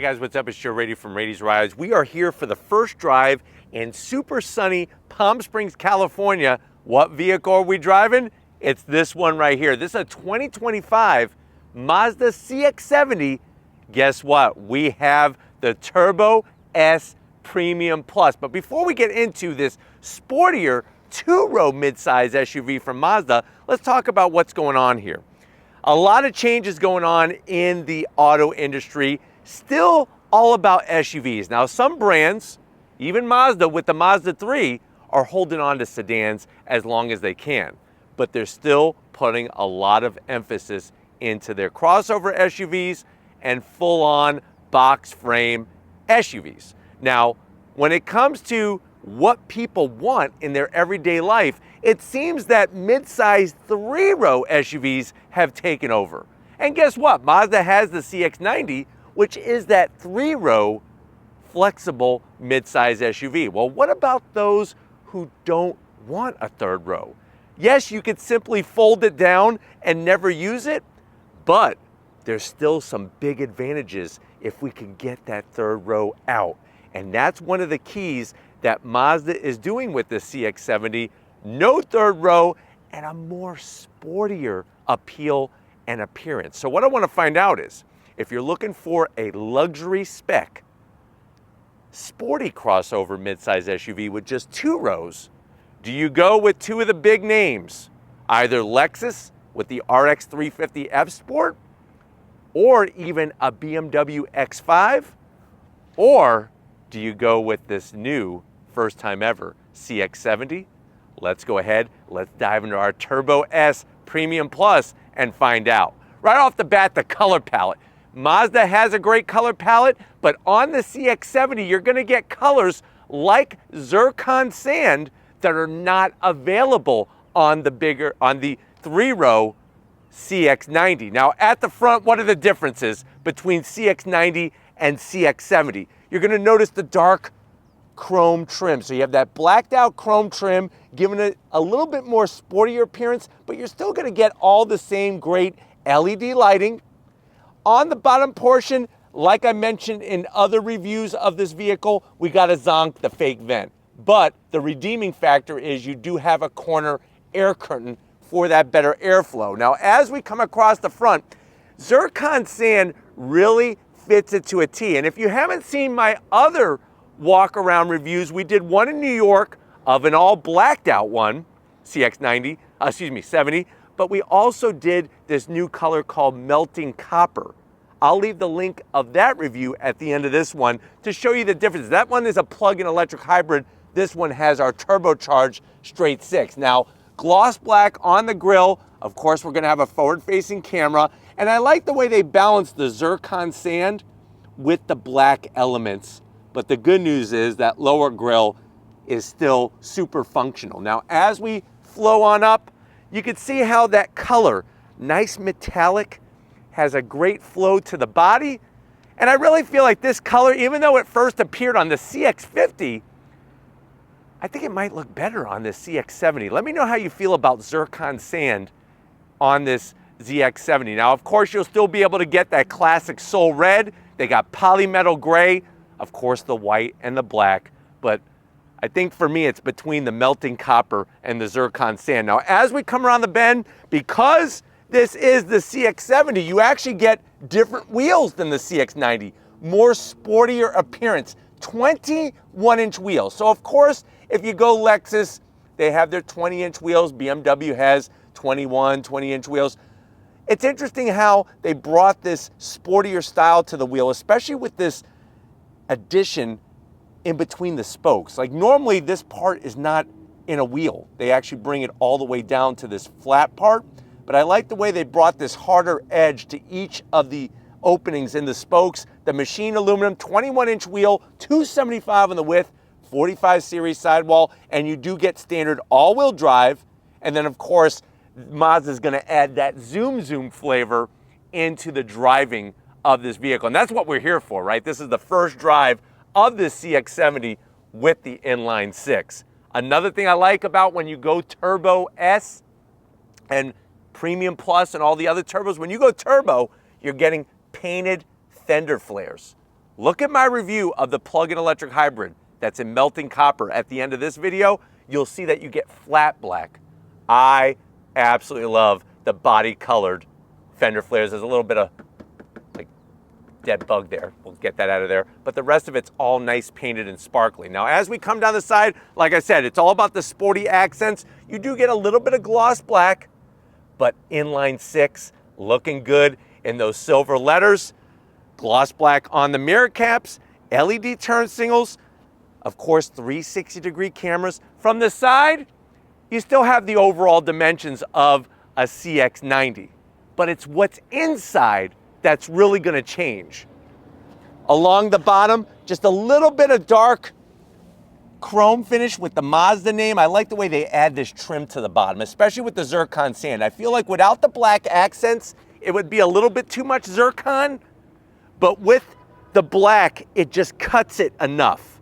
guys, what's up? It's Raiti from Raiti's Rides. We are here for the first drive in super sunny Palm Springs, California. What vehicle are we driving? It's this one right here. This is a 2025 Mazda CX-70. Guess what? We have the Turbo S Premium Plus. But before we get into this sportier two-row midsize SUV from Mazda, let's talk about what's going on here. A lot of changes going on in the auto industry. Still all about SUVs. Now, some brands, even Mazda with the Mazda 3, are holding on to sedans as long as they can. But they're still putting a lot of emphasis into their crossover SUVs and full-on box frame SUVs. Now, when it comes to what people want in their everyday life, it seems that mid-size three-row SUVs have taken over. And guess what? Mazda has the CX-90, which is that three-row flexible mid-size SUV. Well, what about those who don't want a third row? Yes, you could simply fold it down and never use it, but there's still some big advantages if we can get that third row out. And that's one of the keys that Mazda is doing with the CX-70. No third row and a more sportier appeal and appearance. So what I want to find out is, if you're looking for a luxury spec, sporty crossover midsize SUV with just two rows, do you go with two of the big names, either Lexus with the RX 350 F Sport, or even a BMW X5, or do you go with this new first time ever CX-70? Let's go ahead, let's dive into our Turbo S Premium Plus and find out. Right off the bat, the color palette. Mazda has a great color palette, but on the CX-70, you're gonna get colors like Zircon Sand that are not available on the three-row CX-90. Now, at the front, what are the differences between CX-90 and CX-70? You're gonna notice the dark chrome trim. So you have that blacked out chrome trim, giving it a little bit more sportier appearance, but you're still gonna get all the same great LED lighting. On the bottom portion, like I mentioned in other reviews of this vehicle, we got a zonk, the fake vent. But the redeeming factor is you do have a corner air curtain for that better airflow. Now, as we come across the front, Zircon Sand really fits it to a T. And if you haven't seen my other walk around reviews, we did one in New York of an all blacked out one, CX-90, 70, but we also did this new color called Melting Copper. I'll leave the link of that review at the end of this one to show you the difference. That one is a plug-in electric hybrid. This one has our turbocharged straight six. Now, gloss black on the grille. Of course, we're gonna have a forward-facing camera. And I like the way they balance the Zircon Sand with the black elements. But the good news is that lower grille is still super functional. Now, as we flow on up, you can see how that color, nice metallic, has a great flow to the body. And I really feel like this color, even though it first appeared on the CX-50, I think it might look better on this CX-70. Let me know how you feel about Zircon Sand on this ZX-70. Now, of course, you'll still be able to get that classic Soul Red. They got polymetal gray, of course, the white and the black, but I think for me, it's between the Melting Copper and the Zircon Sand. Now, as we come around the bend, because this is the CX-70, you actually get different wheels than the CX-90, more sportier appearance, 21-inch wheels. So of course, if you go Lexus, they have their 20-inch wheels. BMW has 20-inch wheels. It's interesting how they brought this sportier style to the wheel, especially with this addition in between the spokes. Like normally this part is not in a wheel. They actually bring it all the way down to this flat part. But I like the way they brought this harder edge to each of the openings in the spokes. The machined aluminum, 21-inch wheel, 275 on the width, 45 series sidewall, and you do get standard all-wheel drive. And then of course, Mazda is gonna add that zoom flavor into the driving of this vehicle. And that's what we're here for, right? This is the first drive of the CX-70 with the inline six. Another thing I like about when you go Turbo S and Premium Plus and all the other turbos, when you go turbo, you're getting painted fender flares Look at my review of the plug-in electric hybrid that's in melting copper. At the end of this video, you'll see that you get flat black. I absolutely love the body colored fender flares. There's a little bit of like dead bug there. We'll get that out of there. But the rest of it's all nice painted and sparkly. Now, as we come down the side, like I said, it's all about the sporty accents. You do get a little bit of gloss black, but inline six looking good in those silver letters. Gloss black on the mirror caps, LED turn signals, of course 360-degree cameras. From the side, you still have the overall dimensions of a CX-90, but it's what's inside that's really going to change. Along the bottom, just a little bit of dark chrome finish with the Mazda name. I like the way they add this trim to the bottom, especially with the Zircon Sand. I feel like without the black accents, it would be a little bit too much Zircon, but with the black, it just cuts it enough.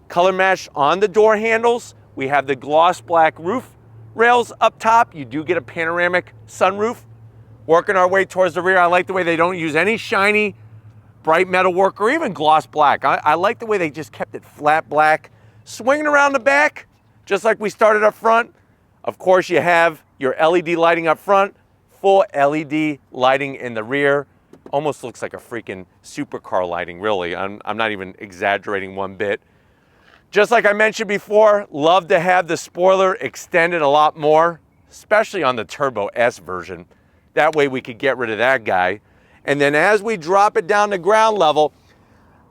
Color mesh on the door handles. We have the gloss black roof rails up top. You do get a panoramic sunroof. Working our way towards the rear, I like the way they don't use any shiny bright metal work or even gloss black. I like the way they just kept it flat black. Swinging around the back, just like we started up front. Of course, you have your LED lighting up front, full LED lighting in the rear. Almost looks like a freaking supercar lighting, really. I'm not even exaggerating one bit. Just like I mentioned before, love to have the spoiler extended a lot more, especially on the Turbo S version. That way we could get rid of that guy. And then as we drop it down to ground level,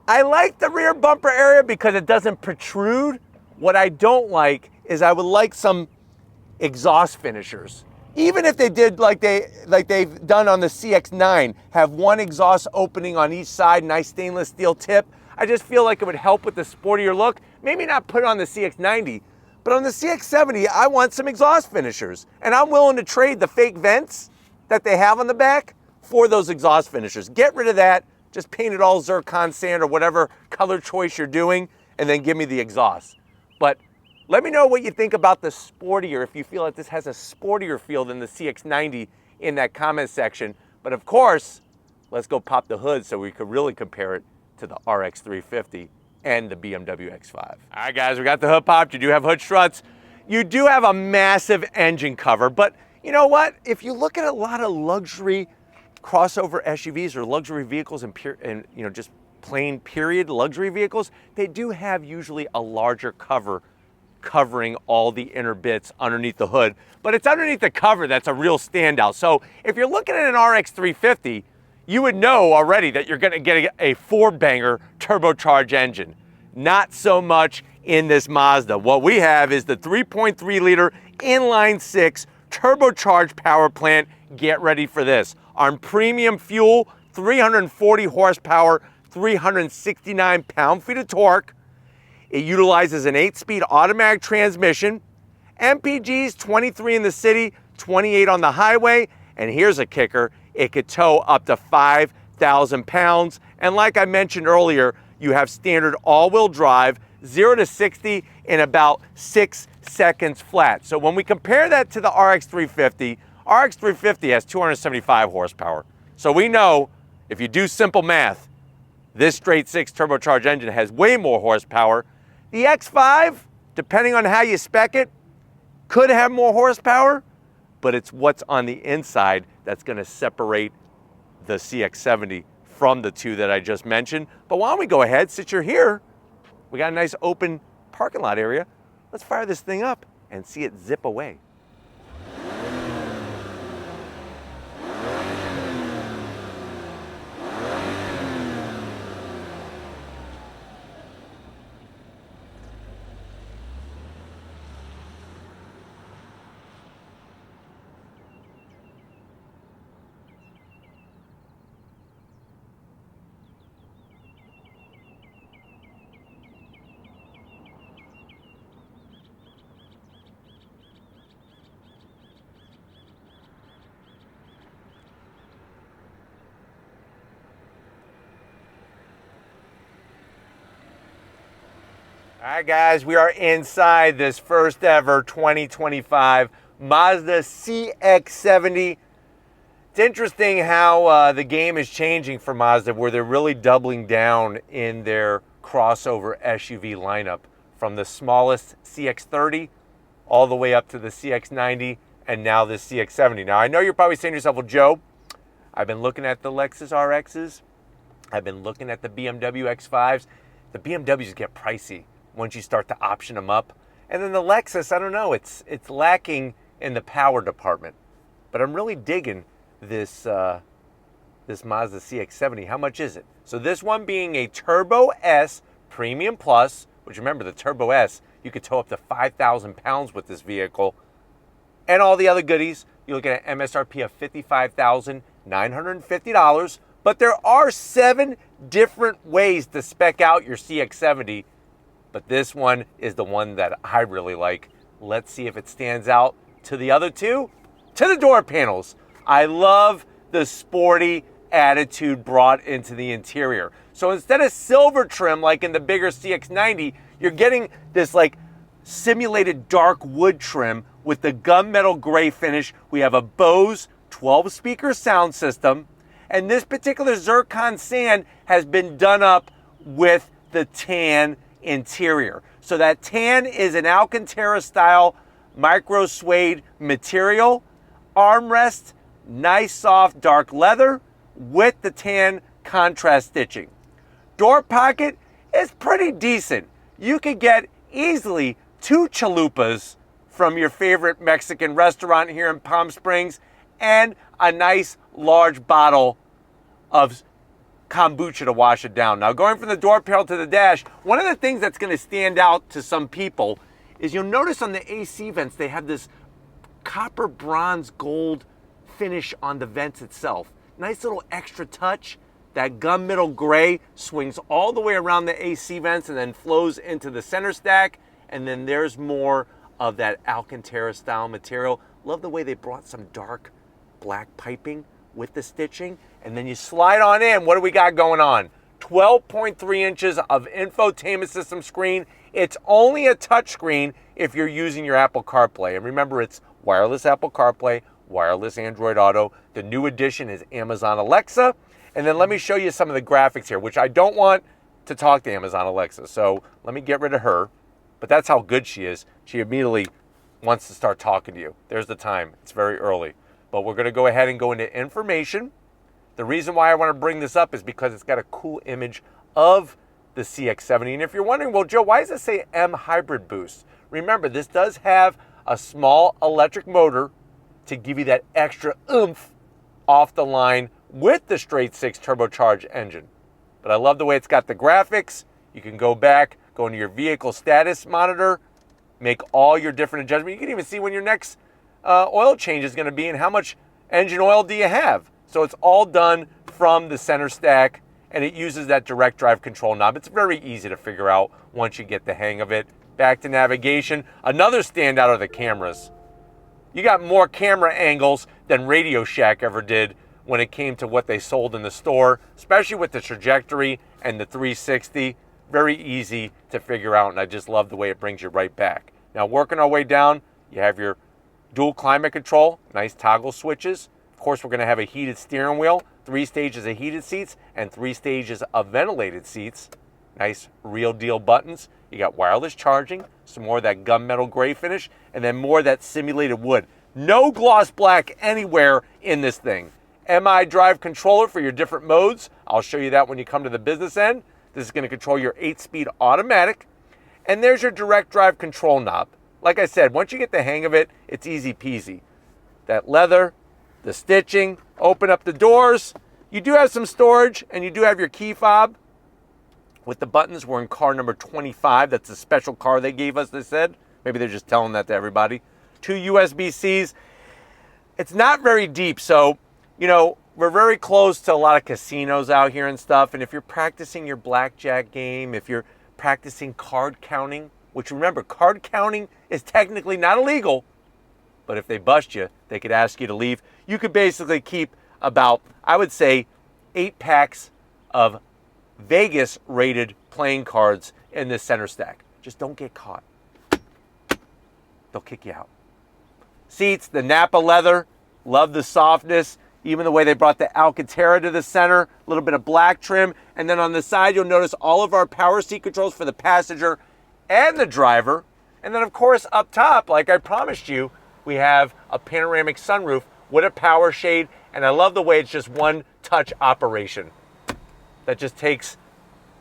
I like the rear bumper area because it doesn't protrude. What I don't like is I would like some exhaust finishers. Even if they did like they've done on the CX-9, have one exhaust opening on each side, nice stainless steel tip. I just feel like it would help with the sportier look. Maybe not put it on the CX-90, but on the CX-70, I want some exhaust finishers. And I'm willing to trade the fake vents that they have on the back for those exhaust finishers. Get rid of that, just paint it all Zircon Sand or whatever color choice you're doing, and then give me the exhaust. But let me know what you think about the sportier, if you feel like this has a sportier feel than the CX-90 in that comment section. But of course, let's go pop the hood so we could really compare it to the RX 350 and the BMW X5. All right, guys, we got the hood popped. You do have hood struts. You do have a massive engine cover, but you know what? If you look at a lot of luxury crossover SUVs or luxury vehicles and just plain period luxury vehicles, they do have usually a larger cover covering all the inner bits underneath the hood, but it's underneath the cover that's a real standout. So if you're looking at an RX 350, you would know already that you're gonna get a four-banger turbocharged engine. Not so much in this Mazda. What we have is the 3.3 liter inline six turbocharged power plant. Get ready for this. On premium fuel, 340 horsepower, 369 pound-feet of torque. It utilizes an 8-speed automatic transmission, MPGs 23 in the city, 28 on the highway, and here's a kicker, it could tow up to 5,000 pounds. And like I mentioned earlier, you have standard all-wheel drive, 0 to 60 in about 6 seconds flat. So when we compare that to the RX 350, RX 350 has 275 horsepower. So we know, if you do simple math, this straight six turbocharged engine has way more horsepower. The X5, depending on how you spec it, could have more horsepower, but it's what's on the inside that's gonna separate the CX-70 from the two that I just mentioned. But why don't we go ahead, since you're here, we got a nice open parking lot area. Let's fire this thing up and see it zip away. All right, guys, we are inside this first ever 2025 Mazda CX-70. It's interesting how the game is changing for Mazda, where they're really doubling down in their crossover SUV lineup, from the smallest CX-30 all the way up to the CX-90 and now the CX-70. Now, I know you're probably saying to yourself, well, Joe, I've been looking at the Lexus RXs. I've been looking at the BMW X5s. The BMWs get pricey once you start to option them up. And then the Lexus, I don't know, it's lacking in the power department. But I'm really digging this Mazda CX-70. How much is it? So this one being a Turbo S Premium Plus, which remember the Turbo S, you could tow up to 5,000 pounds with this vehicle, and all the other goodies. You're looking at MSRP of $55,950. But there are 7 different ways to spec out your CX-70. But this one is the one that I really like. Let's see if it stands out to the other two. To the door panels. I love the sporty attitude brought into the interior. So instead of silver trim like in the bigger CX-90, you're getting this like simulated dark wood trim with the gunmetal gray finish. We have a Bose 12-speaker sound system, and this particular Zircon Sand has been done up with the tan interior. So that tan is an Alcantara style micro suede material. Armrest, nice soft dark leather with the tan contrast stitching. Door pocket is pretty decent. You could get easily 2 chalupas from your favorite Mexican restaurant here in Palm Springs and a nice large bottle of kombucha to wash it down. Now, going from the door panel to the dash, one of the things that's going to stand out to some people is you'll notice on the AC vents they have this copper bronze gold finish on the vents itself. Nice little extra touch. That gunmetal gray swings all the way around the AC vents and then flows into the center stack. And then there's more of that Alcantara style material. Love the way they brought some dark black piping with the stitching. And then you slide on in. What do we got going on? 12.3 inches of infotainment system screen. It's only a touch screen if you're using your Apple CarPlay. And remember, it's wireless Apple CarPlay, wireless Android Auto. The new addition is Amazon Alexa. And then let me show you some of the graphics here, which I don't want to talk to Amazon Alexa. So let me get rid of her. But that's how good she is. She immediately wants to start talking to you. There's the time. It's very early. But we're going to go ahead and go into information. The reason why I want to bring this up is because it's got a cool image of the CX-70. And if you're wondering, well, Joe, why does it say M Hybrid Boost? Remember, this does have a small electric motor to give you that extra oomph off the line with the straight 6 turbocharged engine. But I love the way it's got the graphics. You can go back, go into your vehicle status monitor, make all your different adjustments. You can even see when your next oil change is going to be and how much engine oil do you have. So it's all done from the center stack, and it uses that direct drive control knob. It's very easy to figure out once you get the hang of it. Back to navigation. Another standout are the cameras. You got more camera angles than Radio Shack ever did when it came to what they sold in the store, especially with the trajectory and the 360. Very easy to figure out, and I just love the way it brings you right back. Now, working our way down, you have your dual climate control, nice toggle switches. Of course, we're going to have a heated steering wheel, 3 stages of heated seats, and 3 stages of ventilated seats. Nice real deal buttons. You got wireless charging, some more of that gunmetal gray finish, and then more of that simulated wood. No gloss black anywhere in this thing. MI drive controller for your different modes. I'll show you that when you come to the business end. This is going to control your 8-speed automatic. And there's your direct drive control knob. Like I said, once you get the hang of it, it's easy peasy. That leather, the stitching, open up the doors. You do have some storage, and you do have your key fob. With the buttons, we're in car number 25. That's a special car they gave us, they said. Maybe they're just telling that to everybody. 2 USB-Cs. It's not very deep, so, you know, we're very close to a lot of casinos out here and stuff. And if you're practicing your blackjack game, if you're practicing card counting, which remember, card counting is technically not illegal, but if they bust you, they could ask you to leave. You could basically keep about, I would say, 8 packs of Vegas-rated playing cards in this center stack. Just don't get caught. They'll kick you out. Seats, the Nappa leather. Love the softness. Even the way they brought the Alcantara to the center, a little bit of black trim. And then on the side, you'll notice all of our power seat controls for the passenger and the driver. And then of course up top, like I promised you, we have a panoramic sunroof with a power shade. And I love the way it's just one touch operation. That just takes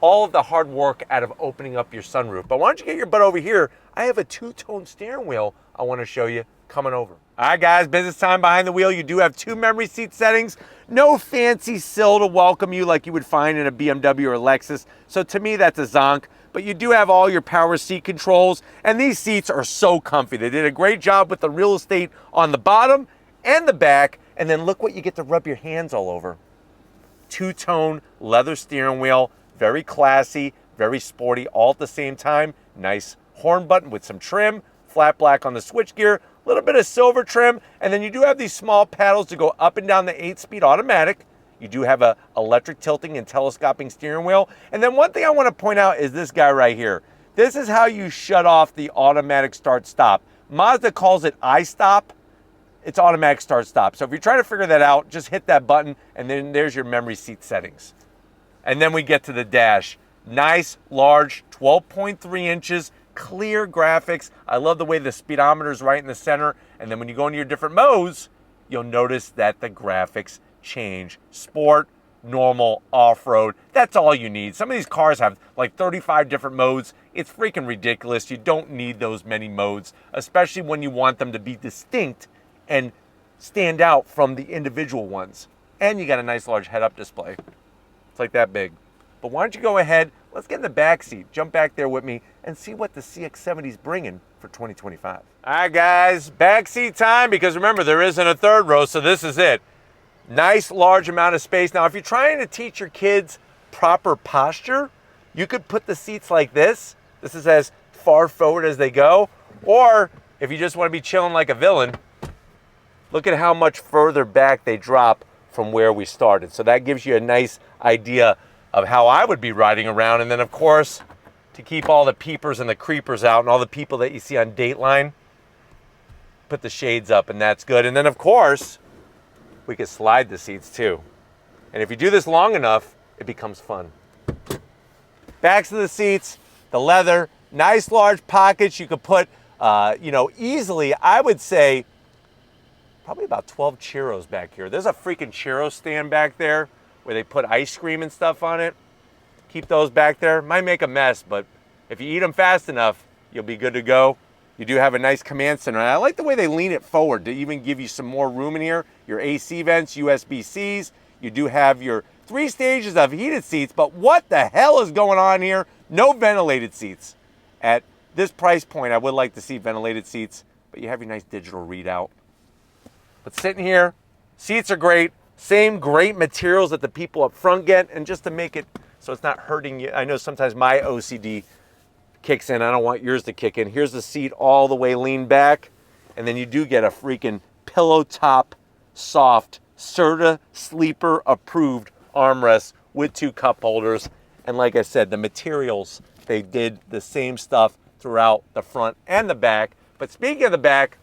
all of the hard work out of opening up your sunroof. But why don't you get your butt over here? I have a two-tone steering wheel I want to show you coming over. All right, guys, business time behind the wheel. You do have 2 memory seat settings. No fancy sill to welcome you like you would find in a BMW or a Lexus. So to me, that's a zonk. But you do have all your power seat controls, and these seats are so comfy. They did a great job with the real estate on the bottom and the back. And then look what you get to rub your hands all over. Two-tone leather steering wheel, very classy, very sporty, all at the same time. Nice horn button with some trim, flat black on the switchgear, a little bit of silver trim, and then you do have these small paddles to go up and down the 8-speed automatic. You do have a electric tilting and telescoping steering wheel. And then one thing I want to point out is this guy right here. This is how you shut off the automatic start-stop. Mazda calls it I-stop. It's automatic start-stop. So if you're trying to figure that out, just hit that button, and then there's your memory seat settings. And then we get to the dash. Nice, large, 12.3 inches, clear graphics. I love the way the speedometer is right in the center. And then when you go into your different modes, you'll notice that the graphics change. Sport, normal, off-road. That's all you need. Some of these cars have like 35 different modes. It's freaking ridiculous. You don't need those many modes, especially when you want them to be distinct and stand out from the individual ones. And you got a nice large head-up display. It's like that big. But why don't you go ahead, let's get in the back seat, jump back there with me, and see what the CX-70 is bringing for 2025. All right, guys, back seat time, because remember, there isn't a third row, so this is it. Nice, large amount of space. Now, if you're trying to teach your kids proper posture, you could put the seats like this. This is as far forward as they go. Or if you just want to be chilling like a villain, look at how much further back they drop from where we started. So that gives you a nice idea of how I would be riding around. And then of course, to keep all the peepers and the creepers out and all the people that you see on Dateline, put the shades up, and that's good. And then of course, we could slide the seats too. And if you do this long enough, it becomes fun. Backs of the seats, the leather, nice large pockets. You could put, easily, I would say, probably about 12 churros back here. There's a freaking churro stand back there where they put ice cream and stuff on it. Keep those back there. Might make a mess, but if you eat them fast enough, you'll be good to go. You do have a nice command center. And I like the way they lean it forward to even give you some more room in here. Your AC vents, USB-Cs. You do have your 3 stages of heated seats, but what the hell is going on here? No ventilated seats. At this price point, I would like to see ventilated seats, but you have your nice digital readout. But sitting here, seats are great. Same great materials that the people up front get, and just to make it so it's not hurting you. I know sometimes my OCD kicks in. I don't want yours to kick in. Here's the seat all the way leaned back, and then you do get a freaking pillow top, soft, Serta Sleeper approved armrest with 2 cup holders. And like I said, the materials, they did the same stuff throughout the front and the back. But speaking of the back,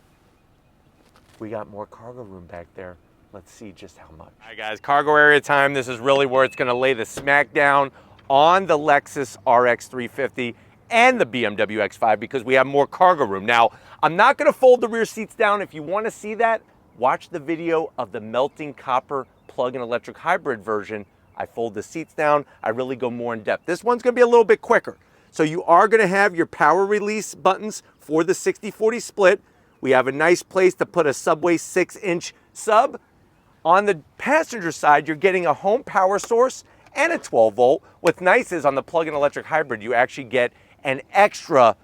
we got more cargo room back there. Let's see just how much. All right, guys, cargo area time. This is really where it's going to lay the smack down on the Lexus RX 350 and the BMW X5, because we have more cargo room. Now, I'm not going to fold the rear seats down. If you want to see that, watch the video of the melting copper plug-in electric hybrid version. I fold the seats down. I really go more in depth. This one's going to be a little bit quicker. So you are going to have your power release buttons for the 60/40 split. We have a nice place to put a Subway 6-inch sub. On the passenger side, you're getting a home power source and a 12-volt. What's nice is on the plug-in electric hybrid, you actually get an extra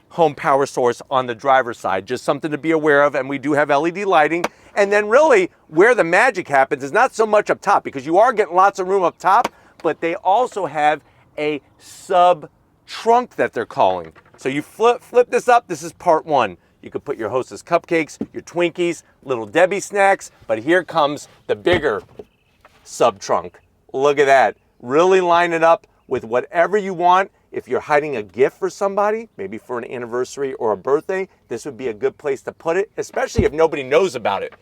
home power source on the driver's side. Just something to be aware of, and we do have LED lighting. And then really, where the magic happens is not so much up top, because you are getting lots of room up top, but they also have a sub-trunk that they're calling. So you flip this up, this is part 1. You could put your Hostess cupcakes, your Twinkies, Little Debbie snacks, but here comes the bigger sub-trunk. Look at that. Really line it up with whatever you want. If you're hiding a gift for somebody, maybe for an anniversary or a birthday, this would be a good place to put it, especially if nobody knows about it.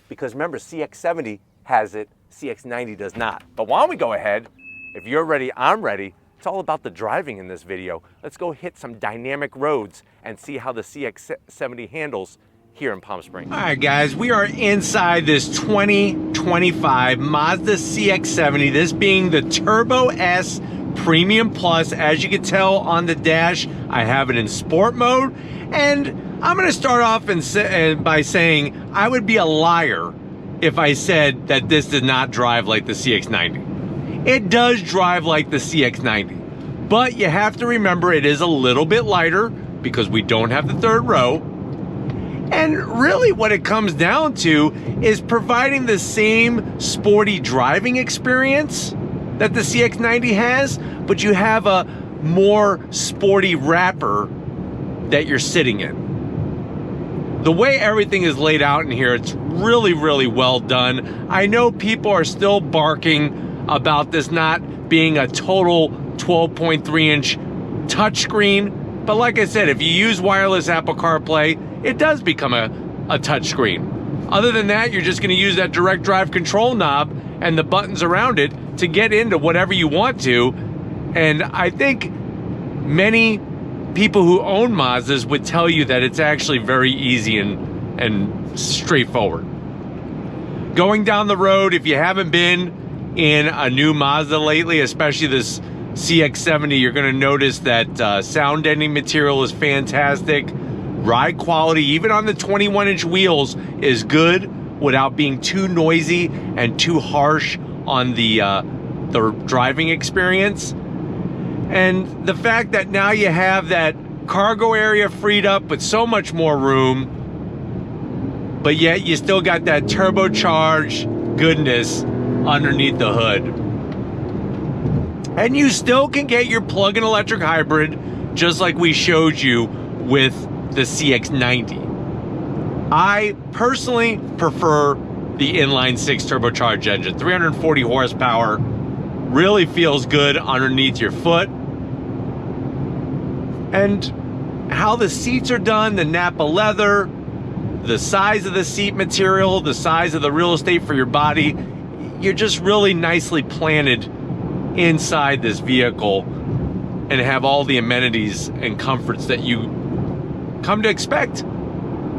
because remember, CX-70 has it, CX-90 does not. But why don't we go ahead, if you're ready, I'm ready. It's all about the driving in this video. Let's go hit some dynamic roads and see how the CX-70 handles here in Palm Springs. All right, guys, we are inside this 2025 Mazda CX-70, this being the Turbo S Premium Plus. As you can tell on the dash, I have it in sport mode. And I'm gonna start off by saying I would be a liar if I said that this did not drive like the CX-90. It does drive like the CX-90, but you have to remember it is a little bit lighter because we don't have the third row. And really what it comes down to is providing the same sporty driving experience that the CX-90 has, but you have a more sporty wrapper that you're sitting in. The way everything is laid out in here, it's really, really well done. I know people are still barking about this not being a total 12.3-inch touchscreen, but like I said, if you use wireless Apple CarPlay, it does become a touchscreen. Other than that, you're just going to use that direct drive control knob and the buttons around it to get into whatever you want to. And I think many people who own Mazdas would tell you that it's actually very easy and straightforward. Going down the road, if you haven't been in a new Mazda lately, especially this CX-70, you're going to notice that sound deadening material is fantastic. Ride quality, even on the 21-inch wheels, is good without being too noisy and too harsh on the driving experience. And the fact that now you have that cargo area freed up with so much more room, but yet you still got that turbocharged goodness underneath the hood. And you still can get your plug-in electric hybrid just like we showed you with the CX-90. I personally prefer the inline-six turbocharged engine. 340 horsepower, really feels good underneath your foot. And how the seats are done, the Nappa leather, the size of the seat material, the size of the real estate for your body, you're just really nicely planted inside this vehicle and have all the amenities and comforts that you come to expect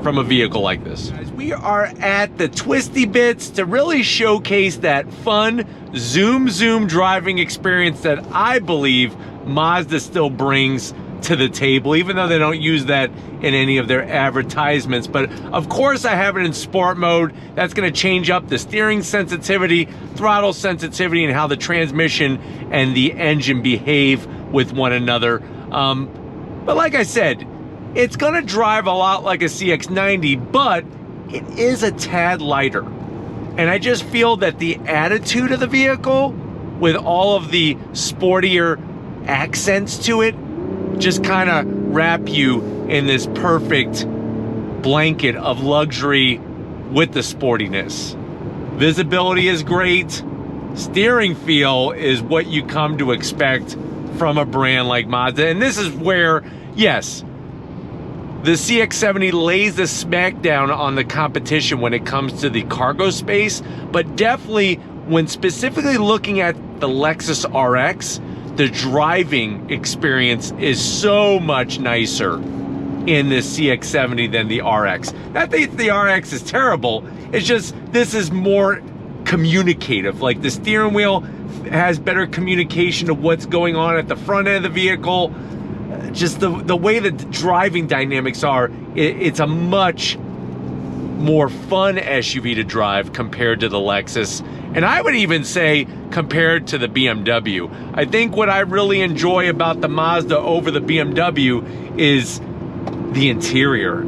from a vehicle like this. Guys, we are at the twisty bits to really showcase that fun zoom driving experience that I believe Mazda still brings to the table, even though they don't use that in any of their advertisements. But of course I have it in sport mode. That's going to change up the steering sensitivity, throttle sensitivity, and how the transmission and the engine behave with one another. But like I said, it's going to drive a lot like a CX-90, but it is a tad lighter. And I just feel that the attitude of the vehicle, with all of the sportier accents to it, just kind of wrap you in this perfect blanket of luxury with the sportiness. Visibility is great. Steering feel is what you come to expect from a brand like Mazda. And this is where, yes, the CX-70 lays the smackdown on the competition when it comes to the cargo space, but definitely when specifically looking at the Lexus RX, the driving experience is so much nicer in this CX-70 than the RX. Not that the RX is terrible, it's just this is more communicative. Like the steering wheel has better communication of what's going on at the front end of the vehicle. Just the way that the driving dynamics are, it's a much more fun SUV to drive compared to the Lexus. And I would even say compared to the BMW. I think what I really enjoy about the Mazda over the BMW is the interior.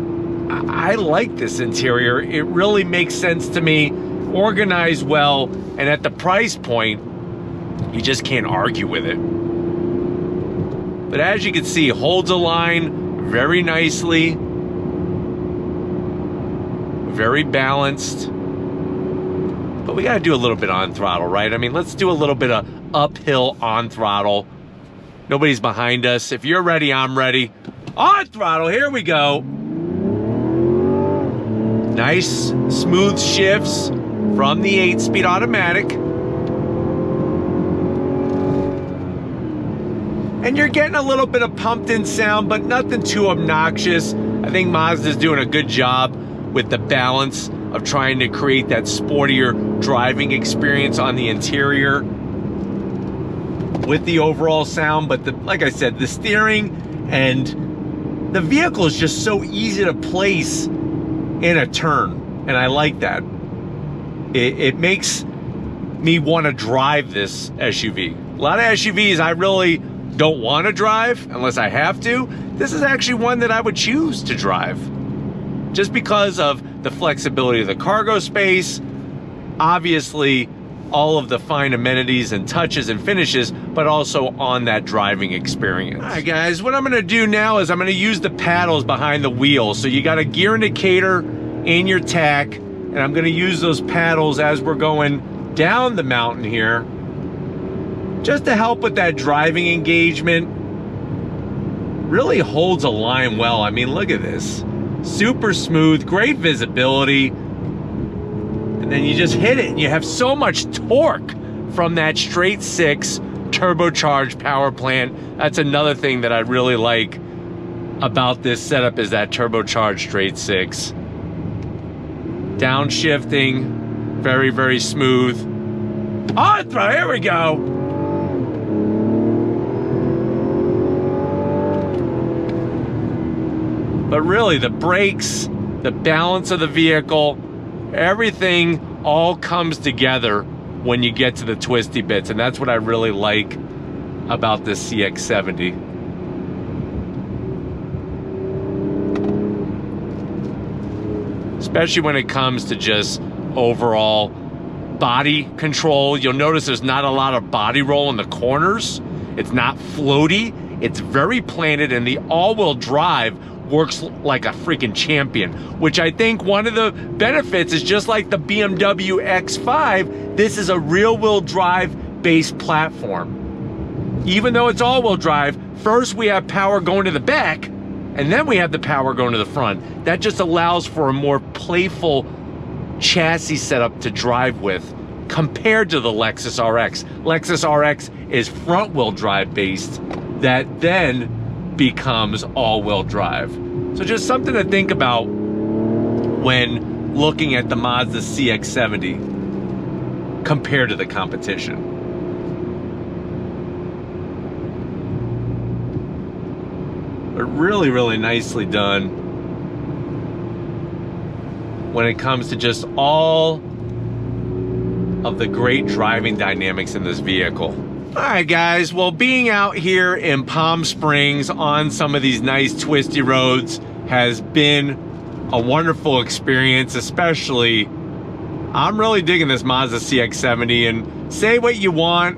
I like this interior. It really makes sense to me, organized well, and at the price point, you just can't argue with it. But as you can see, holds a line very nicely, very balanced. But we gotta do a little bit on throttle, right? I mean, let's do a little bit of uphill on throttle. Nobody's behind us. If you're ready, I'm ready. On throttle, here we go. Nice smooth shifts from the 8-speed automatic. And you're getting a little bit of pumped-in sound, but nothing too obnoxious. I think Mazda's doing a good job with the balance of trying to create that sportier driving experience on the interior with the overall sound. But like I said, the steering and the vehicle is just so easy to place in a turn, and I like that. It makes me want to drive this SUV. A lot of SUVs I really don't want to drive unless I have to. This is actually one that I would choose to drive just because of the flexibility of the cargo space, obviously all of the fine amenities and touches and finishes, but also on that driving experience. All right, guys, what I'm gonna do now is I'm gonna use the paddles behind the wheel. So you got a gear indicator in your tack, and I'm gonna use those paddles as we're going down the mountain here, just to help with that driving engagement. Really holds a line well. I mean, look at this. Super smooth, great visibility. And then you just hit it and you have so much torque from that straight six turbocharged power plant. That's another thing that I really like about this setup, is that turbocharged straight six. Downshifting, very, very smooth. On throw, here we go. But really, the brakes, the balance of the vehicle, everything all comes together when you get to the twisty bits. And that's what I really like about this CX-70. Especially when it comes to just overall body control. You'll notice there's not a lot of body roll in the corners. It's not floaty. It's very planted, and the all-wheel drive works like a freaking champion, which I think one of the benefits is, just like the BMW X5, this is a rear-wheel drive based platform. Even though it's all-wheel drive, first we have power going to the back, and then we have the power going to the front. That just allows for a more playful chassis setup to drive with compared to the Lexus RX. Lexus RX is front-wheel drive based, that then becomes all-wheel drive. So just something to think about when looking at the Mazda CX-70 compared to the competition. But really, really nicely done when it comes to just all of the great driving dynamics in this vehicle. All right, guys, well, being out here in Palm Springs on some of these nice twisty roads has been a wonderful experience. Especially, I'm really digging this Mazda CX-70, and say what you want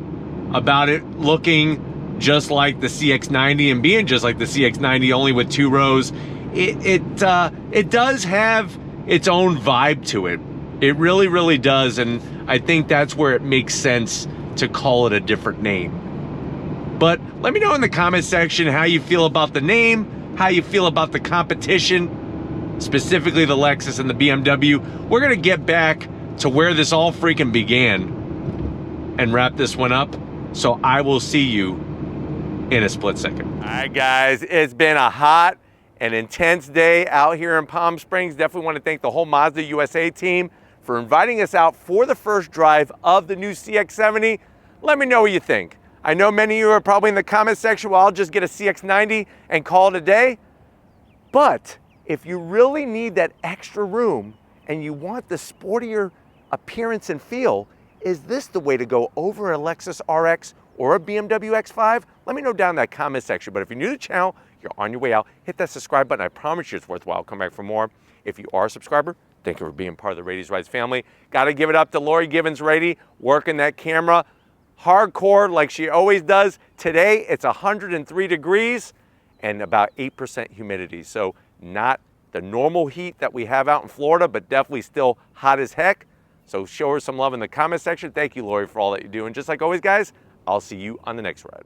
about it looking just like the CX-90 and being just like the CX-90, only with 2 rows. It does have its own vibe to it. It really, really does, and I think that's where it makes sense to call it a different name. But let me know in the comment section how you feel about the name, how you feel about the competition, specifically the Lexus and the BMW. We're gonna get back to where this all freaking began and wrap this one up. So I will see you in a split second. All right, guys, it's been a hot and intense day out here in Palm Springs. Definitely want to thank the whole Mazda USA team for inviting us out for the first drive of the new CX-70. Let me know what you think. I know many of you are probably in the comment section, well, I'll just get a CX-90 and call it a day. But if you really need that extra room and you want the sportier appearance and feel, is this the way to go over a Lexus RX or a BMW X5? Let me know down in that comment section. But if you're new to the channel, you're on your way out, hit that subscribe button. I promise you it's worthwhile. Come back for more. If you are a subscriber, thank you for being part of the Raity's Rides family. Got to give it up to Lori Gibbons Raiti, working that camera hardcore like she always does. Today it's 103 degrees and about 8% humidity. So not the normal heat that we have out in Florida, but definitely still hot as heck. So show her some love in the comment section. Thank you, Lori, for all that you do. And just like always, guys, I'll see you on the next ride.